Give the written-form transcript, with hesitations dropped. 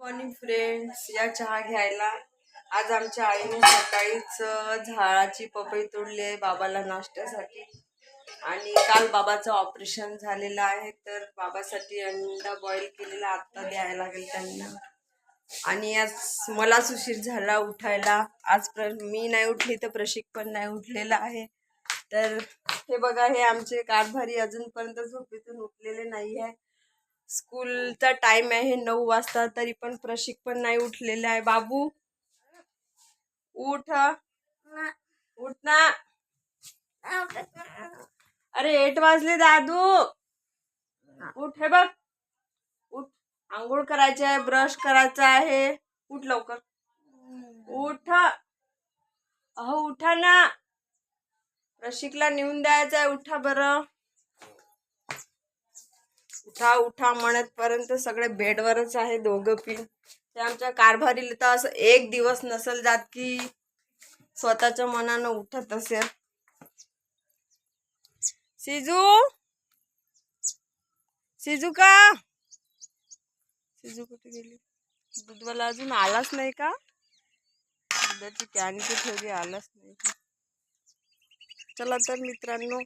Morning friends, या चहा घ्यायला. आज आमच्या आईने सकाळीच झाडाची पपई तोडली आहे बाबाला नाश्त्यासाठी. आणि काल बाबाचं ऑपरेशन झालेलं आहे, तर बाबासाठी अंडा बॉईल केलेला आत्ता द्यायला लागेल त्यांना. आणि आज मलाच उशीर झाला उठायला. आज मी नाही उठली तर प्रशिक पण नाही उठलेला आहे. तर हे बघा, हे आमचे कारभारी अजूनपर्यंत झोपेतून उठलेले नाही आहे. स्कूलचा टाइम आहे 9 वाजता, तरी पण प्रशिक पण नाही उठलेला आहे. बाबू उठ, उठ ना. अरे 8 वाजले दादू, उठ. हे बघ, उठ. आंघोळ करायची आहे, ब्रश करायचा आहे. उठ लवकर, उठ. अहो उठा ना, प्रशिकला नेऊन द्यायचं आहे. उठा बरं, उठा उठा म्हणतपर्यंत सगळे बेडवरच आहे दोघं पिन. ते आमच्या कारभारीला तर असं एक दिवस नसेल जात की स्वतःच्या मनानं उठत असेल. सिजू, सिजू का, सिजू कुठे गेली? दूधवाला अजून आलाच नाही का? दुधाची कॅन तर ठेवली, आलाच नाही. चला तर मित्रांनो,